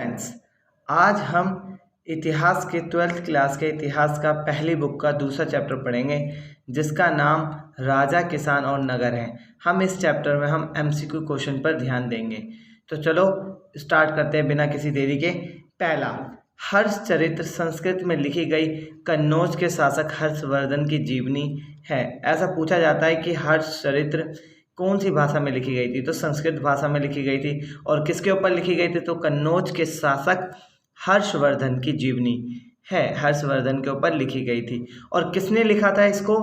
Friends, आज हम इतिहास के 12th क्लास के इतिहास का पहली बुक का दूसरा चैप्टर पढ़ेंगे जिसका नाम राजा, किसान और नगर है। हम इस चैप्टर में हम एमसीक्यू क्वेश्चन पर ध्यान देंगे। तो चलो स्टार्ट करते हैं बिना किसी देरी के। पहला, हर्ष चरित्र संस्कृत में लिखी गई कन्नौज के शासक हर्षवर्धन की जीवनी है। ऐसा पूछा जाता है कि हर्ष चरित्र कौन सी भाषा में लिखी गई थी, तो संस्कृत भाषा में लिखी गई थी। और किसके ऊपर लिखी गई थी, तो कन्नौज के शासक हर्षवर्धन की जीवनी है, हर्षवर्धन के ऊपर लिखी गई थी। और किसने लिखा था इसको,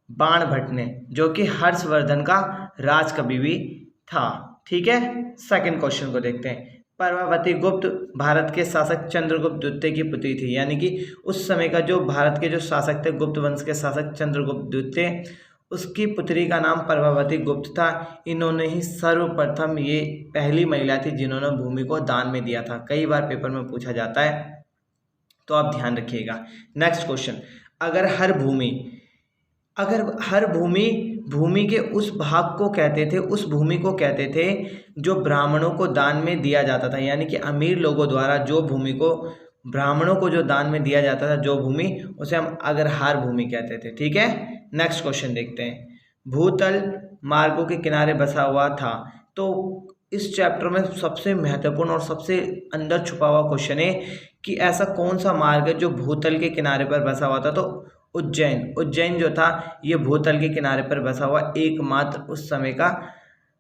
बाणभट्ट ने, जो कि हर्षवर्धन का राजकवि भी था। ठीक है, सेकंड क्वेश्चन को देखते हैं। प्रभावती गुप्त भारत के शासक चंद्रगुप्त द्वितीय की पुत्री थी, यानी कि उस समय का जो भारत के जो शासक थे, गुप्त वंश के शासक चंद्रगुप्त द्वितीय, उसकी पुत्री का नाम प्रभावती गुप्त था। इन्होंने ही सर्वप्रथम, ये पहली महिला थी जिन्होंने भूमि को दान में दिया था। कई बार पेपर में पूछा जाता है, तो आप ध्यान रखिएगा। नेक्स्ट क्वेश्चन, अगर हर भूमि के उस भाग को कहते थे, उस भूमि को कहते थे जो ब्राह्मणों को दान में दिया जाता था, यानी कि अमीर लोगों द्वारा जो भूमि को ब्राह्मणों को जो दान में दिया जाता था, जो भूमि, उसे हम अग्रहार भूमि कहते थे। ठीक है, नेक्स्ट क्वेश्चन देखते हैं। भूतल मार्गों के किनारे बसा हुआ था। तो इस चैप्टर में सबसे महत्वपूर्ण और सबसे अंदर छुपा हुआ क्वेश्चन है कि ऐसा कौन सा मार्ग है जो भूतल के किनारे पर बसा हुआ था। तो उज्जैन जो था, ये भूतल के किनारे पर बसा हुआ एकमात्र उस समय का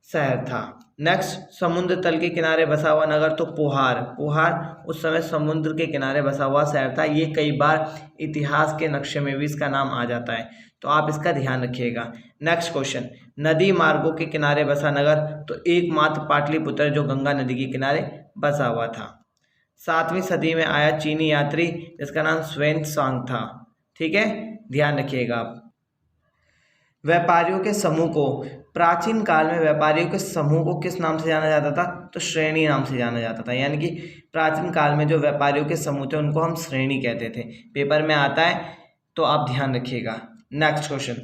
शहर था। नेक्स्ट, समुद्र तल के किनारे बसा हुआ नगर, तो पोहार उस समय समुद्र के किनारे बसा हुआ शहर था। ये कई बार इतिहास के नक्शे में भी इसका नाम आ जाता है, तो आप इसका ध्यान रखिएगा। नेक्स्ट क्वेश्चन, नदी मार्गों के किनारे बसा नगर, तो एकमात्र पाटलिपुत्र जो गंगा नदी के किनारे बसा हुआ था। 7वीं सदी में आया चीनी यात्री जिसका नाम स्वान सांग था। ठीक है, ध्यान रखिएगा आप। व्यापारियों के समूह को, प्राचीन काल में व्यापारियों के समूह को किस नाम से जाना जाता था, तो श्रेणी नाम से जाना जाता था। यानी कि प्राचीन काल में जो व्यापारियों के समूह थे उनको हम श्रेणी कहते थे। पेपर में आता है, तो आप ध्यान रखिएगा। नेक्स्ट क्वेश्चन,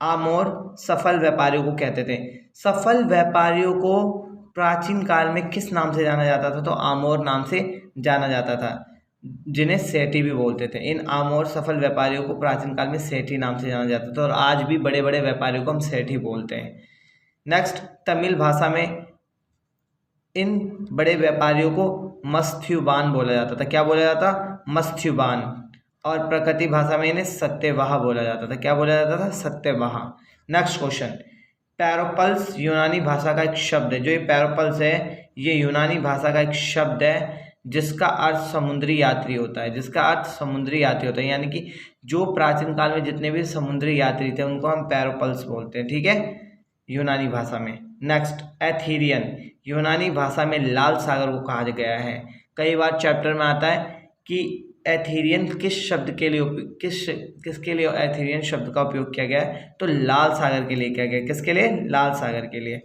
आमोर सफल व्यापारियों को कहते थे। सफल व्यापारियों को प्राचीन काल में किस नाम से जाना जाता था, तो आमोर नाम से जाना जाता था, जिन्हें सेठी भी बोलते थे। इन आमोर सफल व्यापारियों को प्राचीन काल में सेठी नाम से जाना जाता था, और आज भी बड़े बड़े व्यापारियों को हम सेठी बोलते हैं। नेक्स्ट, तमिल भाषा में इन बड़े व्यापारियों को मत्स्युबान बोला जाता था। क्या बोला जाता, मत्स्युबान। और प्रकृति भाषा में इन्हें सत्यवाह बोला जाता था। क्या बोला जाता था, सत्यवाह। नेक्स्ट क्वेश्चन, पैरोपल्स यूनानी भाषा का एक शब्द है। जो ये पैरोपल्स है, ये यूनानी भाषा का एक शब्द है जिसका अर्थ समुद्री यात्री होता है। जिसका अर्थ समुद्री यात्री होता है, यानी कि जो प्राचीन काल में जितने भी समुद्री यात्री थे उनको हम पैरोपल्स बोलते हैं। ठीक है, यूनानी भाषा में। नेक्स्ट, एथीरियन यूनानी भाषा में लाल सागर को कहा गया है। कई बार चैप्टर में आता है कि एथीरियन किस शब्द के लिए किसके लिए एथीरियन शब्द का उपयोग किया गया है, तो लाल सागर के लिए किया गया। किसके लिए, लाल सागर के लिए।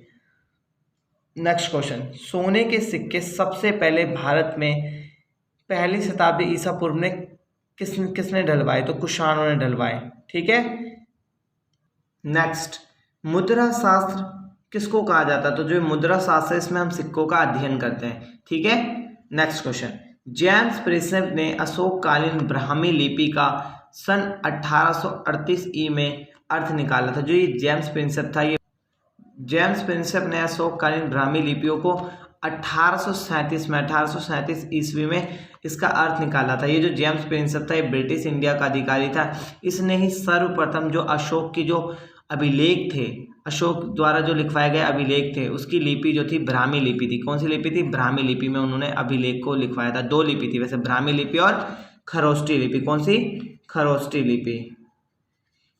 नेक्स्ट क्वेश्चन, सोने के सिक्के सबसे पहले भारत में पहली शताब्दी ईसा पूर्व में किसने ढलवाए, तो कुषाणों ने ढलवाए। ठीक है। नेक्स्ट, मुद्रा शास्त्र किसको कहा जाता है, तो जो मुद्रा शास्त्र है इसमें हम सिक्कों का अध्ययन करते हैं। ठीक है। नेक्स्ट क्वेश्चन, जेम्स प्रिंसेप ने अशोककालीन ब्राह्मी लिपि का सन 1838 ई में अर्थ निकाला था। जो ये जेम्स प्रिंसेप था, ये जेम्स प्रिंसेप ने अशोककालीन ब्राह्मी लिपियों को 1837 ईस्वी में इसका अर्थ निकाला था। ये जो जेम्स प्रिंसेप था, ये ब्रिटिश इंडिया का अधिकारी था। इसने ही सर्वप्रथम जो अशोक की जो अभिलेख थे, अशोक द्वारा जो लिखवाए गए अभिलेख थे, उसकी लिपि जो थी ब्राह्मी लिपि थी। कौन सी लिपि थी, ब्राह्मी लिपि में उन्होंने अभिलेख को लिखवाया था। 2 लिपि थी वैसे, ब्राह्मी लिपि और खरोष्टी लिपि। कौन सी, खरोष्टी लिपि।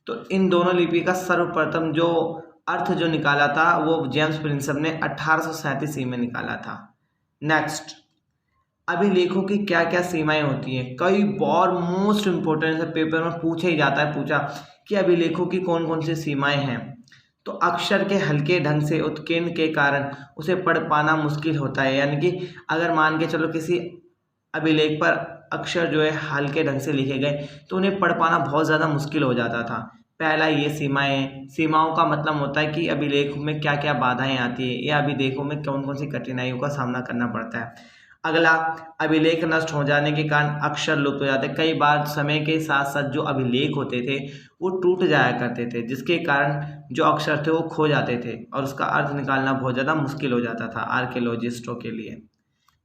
तो इन दोनों लिपि का सर्वप्रथम जो अर्थ जो निकाला था वो जेम्स प्रिंसेप ने 1837 में निकाला था। नेक्स्ट, अभिलेखों की क्या क्या सीमाएं होती हैं। कई बार मोस्ट इंपोर्टेंट है, पेपर में पूछा ही जाता है, पूछा कि अभिलेखों की कौन कौन सी सीमाएं हैं। तो अक्षर के हल्के ढंग से उत्कीर्ण के कारण उसे पढ़ पाना मुश्किल होता है। यानी कि अगर मान के चलो किसी अभिलेख पर अक्षर जो है हल्के ढंग से लिखे गए तो उन्हें पढ़ पाना बहुत ज़्यादा मुश्किल हो जाता था। पहला ये सीमाओं का मतलब होता है कि अभिलेख में क्या क्या बाधाएं आती है या अभिलेखों में कौन कौन सी कठिनाइयों का सामना करना पड़ता है। अगला, अभिलेख नष्ट हो जाने के कारण अक्षर लुप्त हो जाते। कई बार समय के साथ साथ जो अभिलेख होते थे वो टूट जाया करते थे, जिसके कारण जो अक्षर थे वो खो जाते थे और उसका अर्थ निकालना बहुत ज़्यादा मुश्किल हो जाता था आर्कियोलॉजिस्टों के लिए।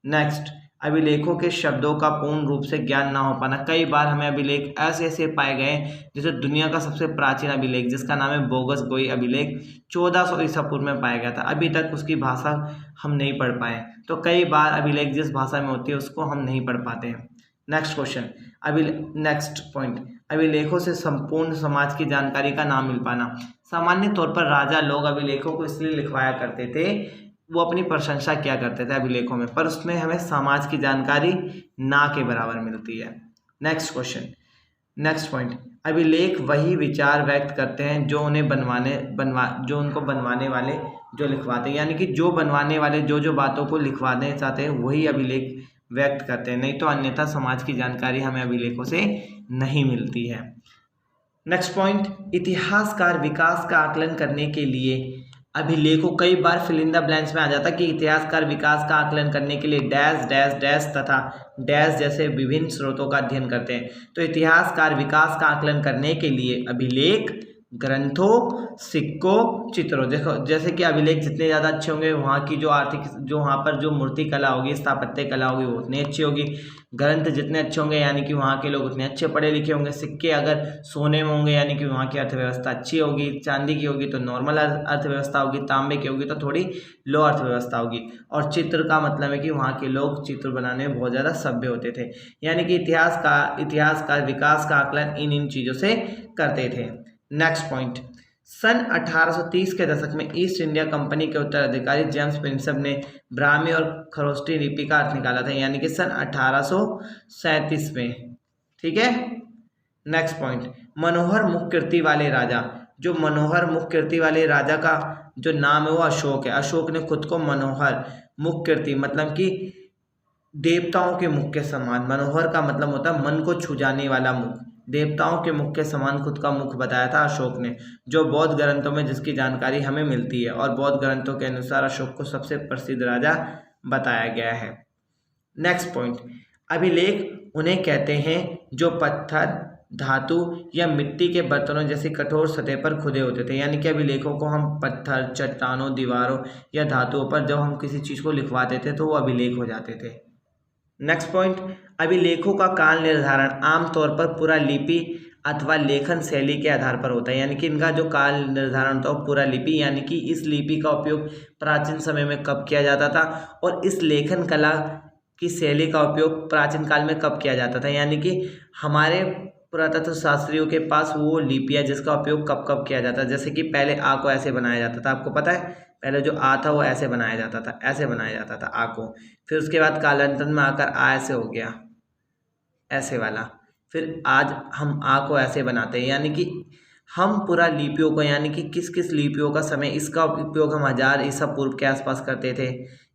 नेक्स्ट, अभिलेखों के शब्दों का पूर्ण रूप से ज्ञान ना हो पाना। कई बार हमें अभिलेख ऐसे ऐसे पाए गए जैसे दुनिया का सबसे प्राचीन अभिलेख जिसका नाम है बोगस गोई अभिलेख 1400 ईसा पूर्व में पाया गया था, अभी तक उसकी भाषा हम नहीं पढ़ पाए। तो कई बार अभिलेख जिस भाषा में होती है उसको हम नहीं पढ़ पाते हैं। नेक्स्ट क्वेश्चन, नेक्स्ट पॉइंट, अभिलेखों से संपूर्ण समाज की जानकारी का नाम मिल पाना। सामान्य तौर पर राजा लोग अभिलेखों को इसलिए लिखवाया करते थे, वो अपनी प्रशंसा किया करते थे अभिलेखों में, पर उसमें हमें समाज की जानकारी ना के बराबर मिलती है। नेक्स्ट क्वेश्चन, नेक्स्ट पॉइंट, अभिलेख वही विचार व्यक्त करते हैं जो उन्हें जो उनको बनवाने वाले जो लिखवाते हैं, यानी कि जो बनवाने वाले जो बातों को लिखवाने चाहते हैं वही अभिलेख व्यक्त करते हैं, नहीं तो अन्यथा समाज की जानकारी हमें अभिलेखों से नहीं मिलती है। नेक्स्ट पॉइंट, इतिहासकार विकास का आकलन करने के लिए अभिलेखों, कई बार फिल इन द ब्लैंक्स में आ जाता कि इतिहासकार विकास का आकलन करने के लिए डैश डैश डैश तथा डैश जैसे विभिन्न स्रोतों का अध्ययन करते हैं। तो इतिहासकार विकास का आकलन करने के लिए अभिलेख, ग्रंथों, सिक्कों, चित्रों, देखो जैसे कि अभिलेख जितने ज़्यादा अच्छे होंगे वहाँ की जो आर्थिक जो वहाँ पर जो मूर्ति कला होगी, स्थापत्य कला होगी वो उतनी अच्छी होगी। ग्रंथ जितने अच्छे होंगे यानी कि वहाँ के लोग उतने अच्छे पढ़े लिखे होंगे। सिक्के अगर सोने में होंगे यानी कि वहाँ की अर्थव्यवस्था अच्छी होगी। चांदी की होगी तो नॉर्मल अर्थव्यवस्था होगी, तांबे की होगी तो थोड़ी लो अर्थव्यवस्था होगी। और चित्र का मतलब है कि वहाँ के लोग चित्र बनाने में बहुत ज़्यादा सभ्य होते थे। यानी कि इतिहास का विकास का आकलन इन चीज़ों से करते थे। नेक्स्ट पॉइंट, सन 1830 के दशक में ईस्ट इंडिया कंपनी के उत्तराधिकारी जेम्स प्रिंसेप ने ब्राह्मी और खरोष्टी लिपि का अर्थ निकाला था, यानी कि सन 1837 में। ठीक है। नेक्स्ट पॉइंट, मनोहर मुखकृति वाले राजा, जो मनोहर मुखकृति वाले राजा का जो नाम है वो अशोक है। अशोक ने खुद को मनोहर मुखकृति मतलब कि देवताओं के मुख के समान, मनोहर का मतलब होता है मन को छू जाने वाला मुख, देवताओं के मुख के समान खुद का मुख बताया था अशोक ने, जो बौद्ध ग्रंथों में जिसकी जानकारी हमें मिलती है। और बौद्ध ग्रंथों के अनुसार अशोक को सबसे प्रसिद्ध राजा बताया गया है। नेक्स्ट पॉइंट, अभिलेख उन्हें कहते हैं जो पत्थर, धातु या मिट्टी के बर्तनों जैसी कठोर सतह पर खुदे होते थे। यानी कि अभिलेखों को हम पत्थर, चट्टानों, दीवारों या धातुओं पर जब हम किसी चीज़ को लिखवाते थे तो वो अभिलेख हो जाते थे। नेक्स्ट पॉइंट, अभिलेखों का काल निर्धारण आमतौर पर पूरा लिपि अथवा लेखन शैली के आधार पर होता है। यानी कि इनका जो काल निर्धारण होता है वो पूरा लिपि, यानी कि इस लिपि का उपयोग प्राचीन समय में कब किया जाता था और इस लेखन कला की शैली का उपयोग प्राचीन काल में कब किया जाता था। यानी कि हमारे पुरातत्व शास्त्रियों के पास वो लिपि है जिसका उपयोग कब कब किया जाता है। जैसे कि पहले आ को ऐसे बनाया जाता था, आपको पता है, पहले जो आ था वो ऐसे बनाया जाता था, ऐसे बनाया जाता था आ को। फिर उसके बाद कालांतर में आकर आ ऐसे हो गया, ऐसे वाला। फिर आज हम आ को ऐसे बनाते हैं। यानी कि हम पूरा लिपियों को, यानी कि किस किस लिपियों का समय, इसका उपयोग हम 1000 ईसा पूर्व के आसपास करते थे,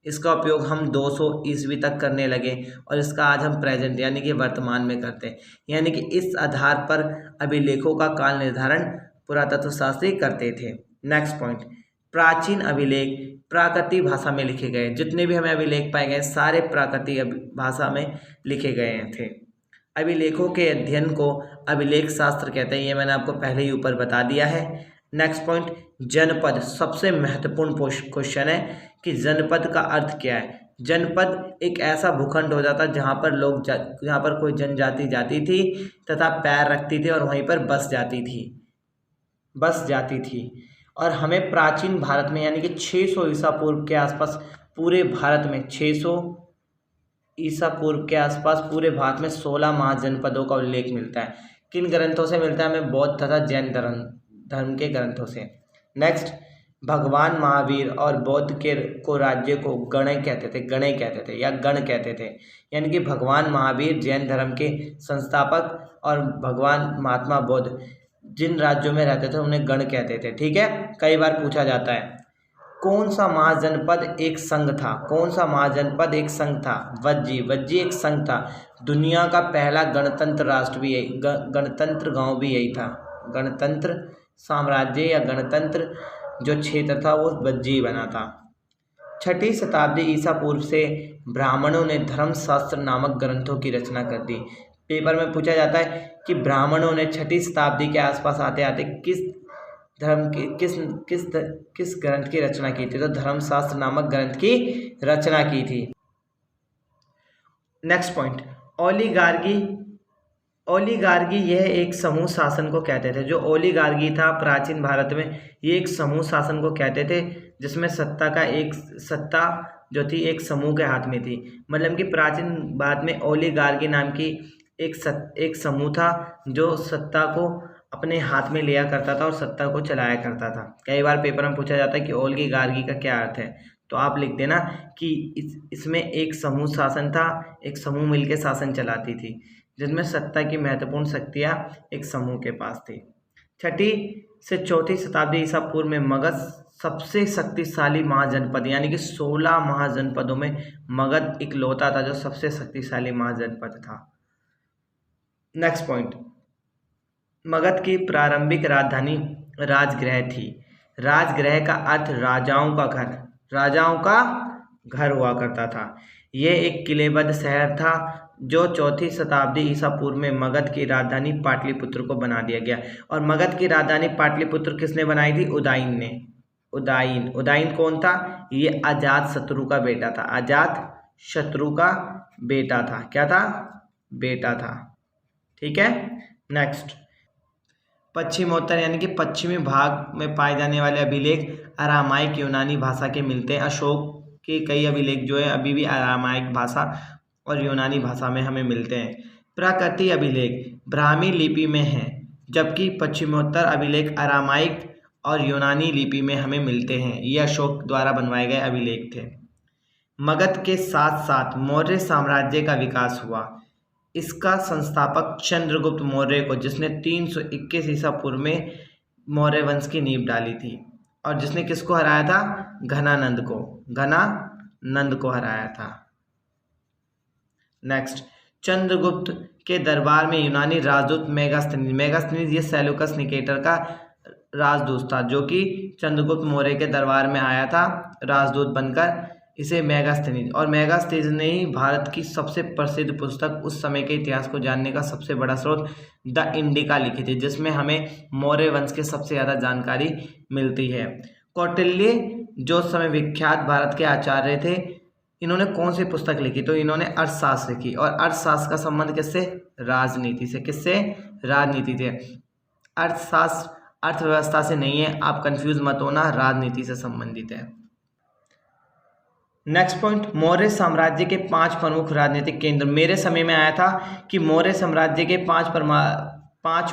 इसका उपयोग हम 200 ईस्वी तक करने लगे और इसका आज हम प्रेजेंट यानी कि वर्तमान में करते हैं। यानी कि इस आधार पर अभिलेखों का काल निर्धारण पुरातत्व शास्त्री करते थे। नेक्स्ट पॉइंट, प्राचीन अभिलेख प्राकृतिक भाषा में लिखे गए। जितने भी हमें अभिलेख पाए गए सारे प्राकृतिक भाषा में लिखे गए थे। अभिलेखों के अध्ययन को अभिलेख शास्त्र कहते हैं, ये मैंने आपको पहले ही ऊपर बता दिया है। नेक्स्ट पॉइंट, जनपद, सबसे महत्वपूर्ण क्वेश्चन है कि जनपद का अर्थ क्या है। जनपद एक ऐसा भूखंड हो जाता जहाँ पर कोई जनजाति जाती थी तथा पैर रखती थी और वहीं पर बस जाती थी। और हमें प्राचीन भारत में यानी कि 600 ईसा पूर्व के आसपास पूरे भारत में 600 ईसा पूर्व के आसपास पूरे भारत में 16 महाजनपदों का उल्लेख मिलता है। किन ग्रंथों से मिलता है हमें? बौद्ध तथा जैन धर्म के ग्रंथों से। नेक्स्ट, भगवान महावीर और बौद्ध को राज्य को गण कहते थे या गण कहते थे। यानी कि भगवान महावीर जैन धर्म के संस्थापक और भगवान महात्मा बुद्ध जिन राज्यों में रहते थे उन्हें गण कहते थे। ठीक है, कई बार पूछा जाता है कौन सा महाजनपद एक संघ था? कौन सा महाजनपद एक संघ था? वज्जी एक संघ था। दुनिया का पहला गणतंत्र राष्ट्र भी यही, गणतंत्र गांव भी यही था। गणतंत्र साम्राज्य या गणतंत्र जो क्षेत्र था वो वज्जी बना था। 6ठी शताब्दी ईसा पूर्व से ब्राह्मणों ने धर्मशास्त्र नामक ग्रंथों की रचना कर दी। पेपर में पूछा जाता है कि ब्राह्मणों ने 6वीं शताब्दी के आसपास आते आते किस धर्म की किस ग्रंथ की रचना की थी? तो धर्मशास्त्र नामक ग्रंथ की रचना की थी। नेक्स्ट पॉइंट, ओलिगार्की यह एक समूह शासन को कहते थे। जो ओलिगार्की था प्राचीन भारत में, ये एक समूह शासन को कहते थे जिसमें सत्ता जो थी एक समूह के हाथ में थी। मतलब कि प्राचीन भारत में ओलिगार्की नाम की एक समूह था जो सत्ता को अपने हाथ में लिया करता था और सत्ता को चलाया करता था। कई बार पेपर में पूछा जाता है कि ओलिगार्की का क्या अर्थ है, तो आप लिख देना कि इसमें एक समूह शासन था, एक समूह मिलकर शासन चलाती थी जिनमें सत्ता की महत्वपूर्ण शक्तियाँ एक समूह के पास थी। 6वीं से 4वीं शताब्दी ईसा पूर्व में मगध सबसे शक्तिशाली महाजनपद, यानी कि 16 महाजनपदों में मगध इकलौता था जो सबसे शक्तिशाली महाजनपद था। नेक्स्ट पॉइंट, मगध की प्रारंभिक राजधानी राजगृह थी। राजगृह का अर्थ राजाओं का घर हुआ करता था। यह एक किलेबद्ध शहर था जो 4वीं शताब्दी ईसा पूर्व में मगध की राजधानी पाटलिपुत्र को बना दिया गया। और मगध की राजधानी पाटलिपुत्र किसने बनाई थी? उदयन ने। उदयन कौन था? ये अजातशत्रु का बेटा था। अजातशत्रु का बेटा था। क्या था? बेटा था। ठीक है। नेक्स्ट, पश्चिमोत्तर यानी कि पश्चिमी भाग में पाए जाने वाले अभिलेख अरामाइक यूनानी भाषा के मिलते हैं। अशोक के कई अभिलेख जो है अभी भी अरामाइक भाषा और यूनानी भाषा में हमें मिलते हैं। प्राकृतिक अभिलेख ब्राह्मी लिपि में हैं, जबकि पश्चिमोत्तर अभिलेख अरामाइक और यूनानी लिपि में हमें मिलते हैं। ये अशोक द्वारा बनवाए गए अभिलेख थे। मगध के साथ साथ मौर्य साम्राज्य का विकास हुआ। इसका संस्थापक चंद्रगुप्त मौर्य को, जिसने 321 ईसा पूर्व में मौर्य वंश की नींव डाली थी और जिसने किसको हराया था? घनानंद को हराया था। नेक्स्ट, चंद्रगुप्त के दरबार में यूनानी राजदूत मेगास्थनीज ये सेल्यूकस निकेटर का राजदूत था, जो कि चंद्रगुप्त मौर्य के दरबार में आया था राजदूत बनकर। इसे मेगास्थनीज ने ही भारत की सबसे प्रसिद्ध पुस्तक, उस समय के इतिहास को जानने का सबसे बड़ा स्रोत, द इंडिका लिखी थी, जिसमें हमें मौर्य वंश के सबसे ज़्यादा जानकारी मिलती है। कौटिल्य जो समय विख्यात भारत के आचार्य थे, इन्होंने कौन सी पुस्तक लिखी? तो इन्होंने अर्थशास्त्र लिखी। और अर्थशास्त्र का संबंध किससे? राजनीति से। किससे? राजनीति से। अर्थशास्त्र अर्थव्यवस्था से नहीं है, आप कंफ्यूज मत होना, राजनीति से संबंधित है। नेक्स्ट पॉइंट, मौर्य साम्राज्य के 5 प्रमुख राजनीतिक केंद्र। मेरे समय में आया था कि मौर्य साम्राज्य के 5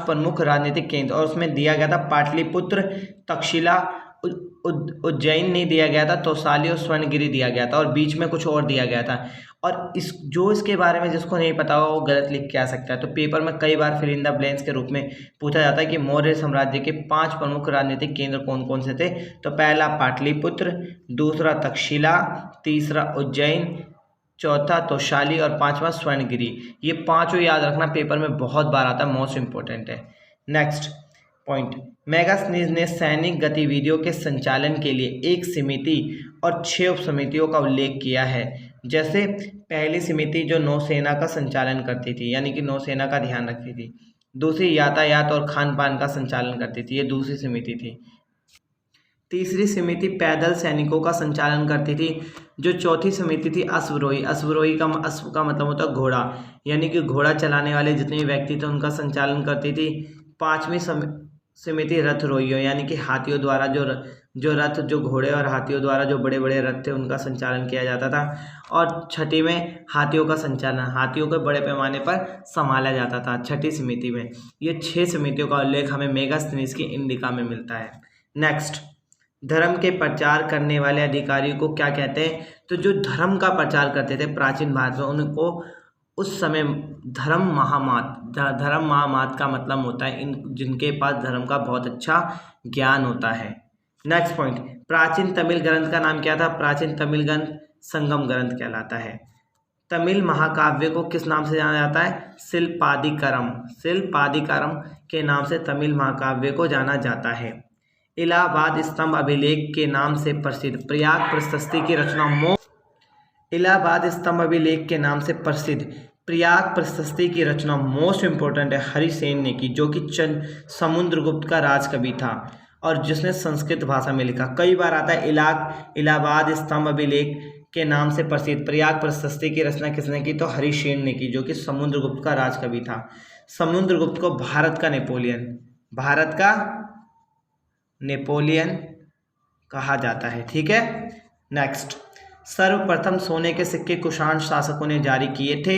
प्रमुख राजनीतिक केंद्र, और उसमें दिया गया था पाटलिपुत्र, तक्षशिला, उज्जैन नहीं दिया गया था, तौसाली और स्वर्णगिरी दिया गया था, और बीच में कुछ और दिया गया था। और इसके बारे में जिसको नहीं पता हो वो गलत लिख के आ सकता है। तो पेपर में कई बार फिल इन द ब्लैंक्स के रूप में पूछा जाता है कि मौर्य साम्राज्य के 5 प्रमुख राजनीतिक केंद्र कौन कौन से थे। तो पहला पाटलिपुत्र, दूसरा तक्षशिला, तीसरा उज्जैन, चौथा तौशाली और 5वां स्वर्णगिरी। ये 5 याद रखना, पेपर में बहुत बार आता है, मोस्ट इंपॉर्टेंट है। नेक्स्ट पॉइंट, मेगास्थनीज ने सैनिक गतिविधियों के संचालन के लिए एक समिति और 6 उप समितियों का उल्लेख किया है। जैसे पहली समिति जो नौसेना का संचालन करती थी, यानी कि नौसेना का ध्यान रखती थी। दूसरी यातायात और खान पान का संचालन करती थी, ये दूसरी समिति थी। तीसरी समिति पैदल सैनिकों का संचालन करती थी। जो चौथी समिति थी अश्वरोही का मतलब होता है घोड़ा, यानी कि घोड़ा चलाने वाले जितने भी व्यक्ति थे उनका संचालन करती थी। 5वीं समिति रथरोहियों, यानी कि हाथियों द्वारा जो घोड़े और हाथियों द्वारा जो बड़े बड़े रथ थे उनका संचालन किया जाता था। और 6ठी में हाथियों का संचालन, हाथियों को बड़े पैमाने पर संभाला जाता था 6ठी समिति में। ये 6 समितियों का उल्लेख हमें मेगास्थनीज की इंडिका में मिलता है। नेक्स्ट, धर्म के प्रचार करने वाले अधिकारियों को क्या कहते हैं? तो जो धर्म का प्रचार करते थे प्राचीन भारत में, उनको उस समय धर्म महामात का मतलब होता है जिनके पास धर्म का बहुत अच्छा ज्ञान होता है। नेक्स्ट पॉइंट, प्राचीन तमिल ग्रंथ का नाम क्या था? प्राचीन तमिल ग्रंथ संगम ग्रंथ कहलाता है। तमिल महाकाव्य को किस नाम से जाना जाता है? शिल्पादिकारम के नाम से तमिल महाकाव्य को जाना जाता है। इलाहाबाद स्तंभ अभिलेख के नाम से प्रसिद्ध प्रयाग प्रशस्ति की रचना इलाहाबाद स्तंभ अभिलेख के नाम से प्रसिद्ध प्रयाग प्रशस्ति की रचना मोस्ट इंपॉर्टेंट है हरिसेन ने की, जो कि समुद्रगुप्त का राजकवि था और जिसने संस्कृत भाषा में लिखा। कई बार आता है इलाहाबाद स्तंभ अभिलेख के नाम से प्रसिद्ध प्रयाग प्रशस्ति की रचना किसने की, तो हरिसेन ने की, जो कि समुद्रगुप्त का राजकवि था। समुद्रगुप्त को भारत का नेपोलियन कहा जाता है। ठीक है, नेक्स्ट, सर्वप्रथम सोने के सिक्के कुषाण शासकों ने जारी किए थे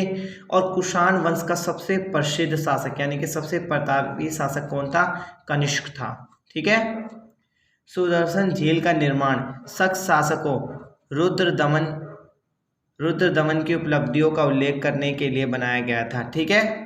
और कुषाण वंश का सबसे प्रसिद्ध शासक यानी कि सबसे प्रतापी शासक कौन था, कनिष्क था। ठीक है, सुदर्शन झील का निर्माण शक शासकों रुद्रदमन की उपलब्धियों का उल्लेख करने के लिए बनाया गया था। ठीक है,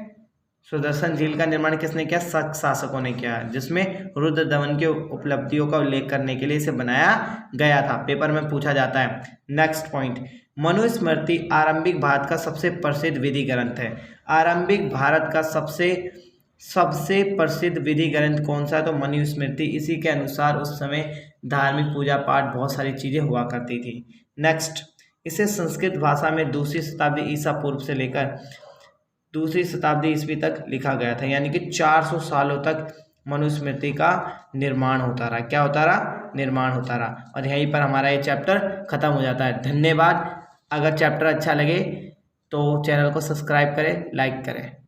सुदर्शन झील का निर्माण किसने किया, शक शासकों ने किया, जिसमें रुद्रदमन की उपलब्धियों का उल्लेख करने के लिए इसे बनाया गया था। पेपर में पूछा जाता है। नेक्स्ट पॉइंट, मनुस्मृति आरंभिक भारत का सबसे प्रसिद्ध विधि ग्रंथ है। आरंभिक भारत का सबसे प्रसिद्ध विधि ग्रंथ कौन सा है, तो मनुस्मृति। इसी के अनुसार उस समय धार्मिक पूजा पाठ बहुत सारी चीजें हुआ करती थी। नेक्स्ट, इसे संस्कृत भाषा में 2वीं शताब्दी ईसा पूर्व से लेकर 2वीं शताब्दी ईस्वी तक लिखा गया था, यानी कि 400 सालों तक मनुस्मृति का निर्माण होता रहा। क्या होता रहा, निर्माण होता रहा। और यहीं पर हमारा ये चैप्टर खत्म हो जाता है। धन्यवाद। अगर चैप्टर अच्छा लगे तो चैनल को सब्सक्राइब करें, लाइक करें।